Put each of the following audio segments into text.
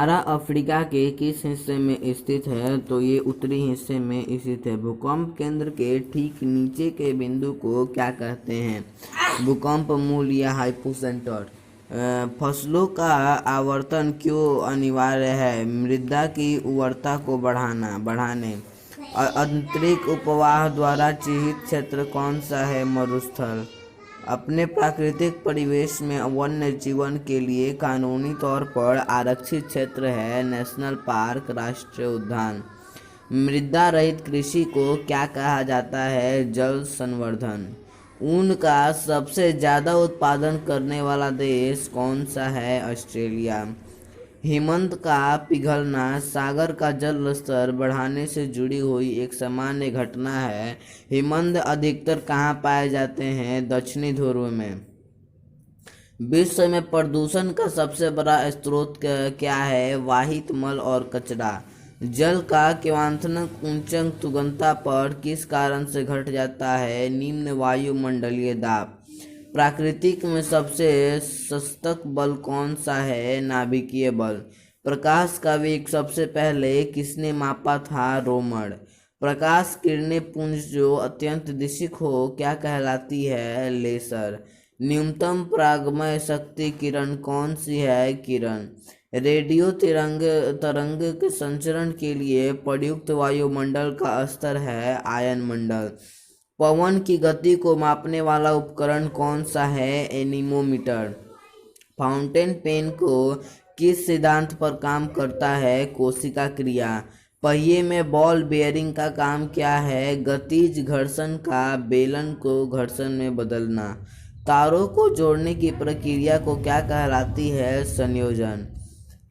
सहारा Africa के किस हिस्से में स्थित है? तो ये उत्तरी हिस्से में स्थित है। भूकंप केंद्र के ठीक नीचे के बिंदु को क्या कहते हैं? भूकंप मूल या हाइपोसेंटर। फसलों का आवर्तन क्यों अनिवार्य है? मृदा की उर्वरता को बढ़ाने। आंतरिक उपवाह द्वारा चिह्नित क्षेत्र कौन सा है? मरुस्थल। अपने प्राकृतिक परिवेश में वन्य जीवन के लिए कानूनी तौर पर आरक्षित क्षेत्र है नेशनल पार्क, राष्ट्रीय उद्यान। मृदा रहित कृषि को क्या कहा जाता है? जल संवर्धन। ऊन का सबसे ज़्यादा उत्पादन करने वाला देश कौन सा है? ऑस्ट्रेलिया। हिमनद का पिघलना सागर का जल स्तर बढ़ाने से जुड़ी हुई एक सामान्य घटना है। हिमनद अधिकतर कहाँ पाए जाते हैं? दक्षिणी ध्रुव में। विश्व में प्रदूषण का सबसे बड़ा स्रोत क्या है? वाहित मल और कचरा। जल का क्वथनांक उच्च तुगंता पर किस कारण से घट जाता है? निम्न वायुमंडलीय दाब। प्राकृतिक में सबसे सशक्त बल कौन सा है? नाभिकीय बल। प्रकाश का वेग सबसे पहले किसने मापा था? रोमन। प्रकाश किरणें पुंज जो अत्यंत दिशिक हो क्या कहलाती है? लेसर। न्यूनतम परागमय शक्ति किरण कौन सी है? किरण। रेडियो तरंग के संचरण के लिए प्रयुक्त वायुमंडल का स्तर है आयन मंडल। पवन की गति को मापने वाला उपकरण कौन सा है? एनीमोमीटर। फाउंटेन पेन को किस सिद्धांत पर काम करता है? कोशिका क्रिया। पहिए में बॉल बेयरिंग का काम क्या है? गतिज घर्षण का बेलन को घर्षण में बदलना। तारों को जोड़ने की प्रक्रिया को क्या कहलाती है? संयोजन।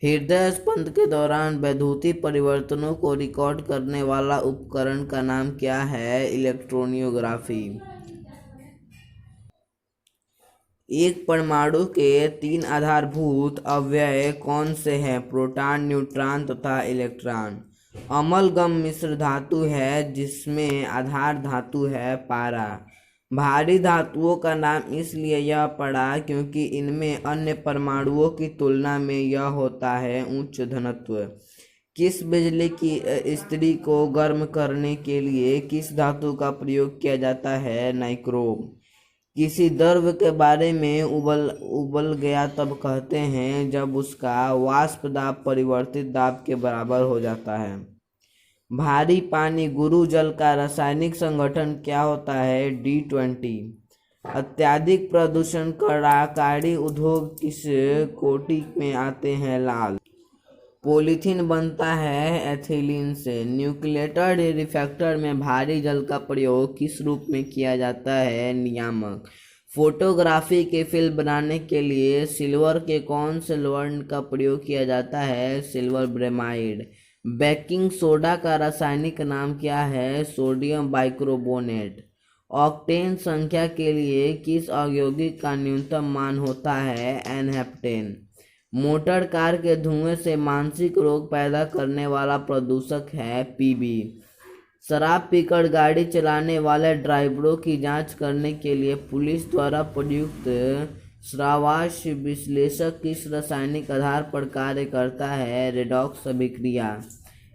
हृदय स्पंद के दौरान वैद्युतिक परिवर्तनों को रिकॉर्ड करने वाला उपकरण का नाम क्या है? इलेक्ट्रोनियोग्राफी। एक परमाणु के 3 आधारभूत अवयव कौन से हैं? प्रोटॉन, न्यूट्रॉन तथा इलेक्ट्रॉन। अम्लगम मिश्र धातु है जिसमें आधार धातु है पारा। भारी धातुओं का नाम इसलिए यह पड़ा क्योंकि इनमें अन्य परमाणुओं की तुलना में यह होता है उच्च घनत्व। किस बिजली की इस्त्री को गर्म करने के लिए किस धातु का प्रयोग किया जाता है? नाइक्रोम। किसी द्रव्य के बारे में उबल गया तब कहते हैं जब उसका वाष्प दाब परिवर्तित दाब के बराबर हो जाता है। भारी पानी गुरु जल का रासायनिक संगठन क्या होता है? D20। अत्यधिक प्रदूषण कड़ाकारी उद्योग किस कोटि में आते हैं? लाल। पॉलीथीन बनता है एथिलीन से। न्यूक्लिएटेड रिएक्टर में भारी जल का प्रयोग किस रूप में किया जाता है? नियामक। फोटोग्राफी के फिल्म बनाने के लिए सिल्वर के कौन से लवण का प्रयोग किया जाता है? Silver bromide. बेकिंग सोडा का रासायनिक नाम क्या है? Sodium bicarbonate. ऑक्टेन संख्या के लिए किस औद्योगिक का न्यूनतम मान होता है? एन-हेप्टेन। मोटर कार के धुएं से मानसिक रोग पैदा करने वाला प्रदूषक है पीबी। शराब पीकर गाड़ी चलाने वाले ड्राइवरों की जांच करने के लिए पुलिस द्वारा प्रयुक्त श्वास विश्लेषक किस रासायनिक आधार पर कार्य करता है? रेडॉक्स अभिक्रिया।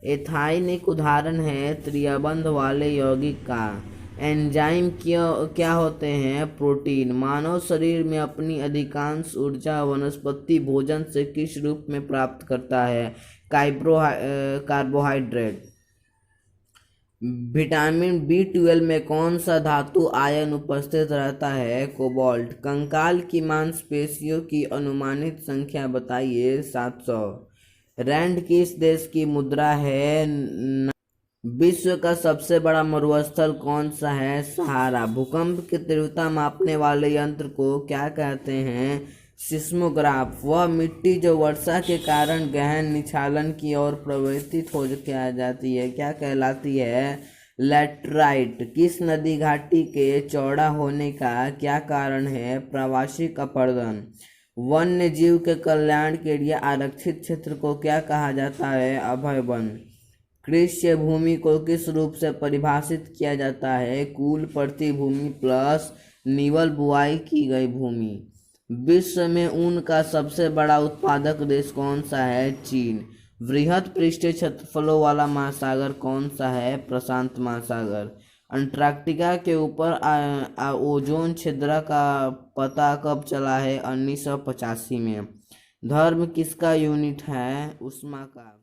एथाइन एक उदाहरण है त्रिबंध वाले यौगिक का। एंजाइम क्या होते हैं? प्रोटीन। मानव शरीर में अपनी अधिकांश ऊर्जा वनस्पति भोजन से किस रूप में प्राप्त करता है? कार्बोहाइड्रेट। विटामिन B12 में कौन सा धातु आयन उपस्थित रहता है? कोबाल्ट। कंकाल की मांसपेशियों की अनुमानित संख्या बताइए। 700। रैंड किस देश की मुद्रा है? विश्व का सबसे बड़ा मरुस्थल कौन सा है? सहारा। भूकंप की तीव्रता मापने वाले यंत्र को क्या कहते हैं? सिस्मोग्राफ। वह मिट्टी जो वर्षा के कारण गहन निछालन की ओर प्रवर्तित हो जाती है क्या कहलाती है? लैटराइट। किस नदी घाटी के चौड़ा होने का क्या कारण है? प्रवासी अपरदन। वन्य जीव के कल्याण के लिए आरक्षित क्षेत्र को क्या कहा जाता है? अभय वन। कृषि भूमि को किस रूप से परिभाषित किया जाता है? कुल प्रति भूमि प्लस निवल बुआई की गई भूमि। विश्व में ऊन का सबसे बड़ा उत्पादक देश कौन सा है? चीन। वृहद पृष्ठीय क्षेत्रफलों वाला महासागर कौन सा है? प्रशांत महासागर। अंटार्कटिका के ऊपर ओजोन छिद्र का पता कब चला है? 1985 में। धर्म किसका यूनिट है? ऊष्मा का।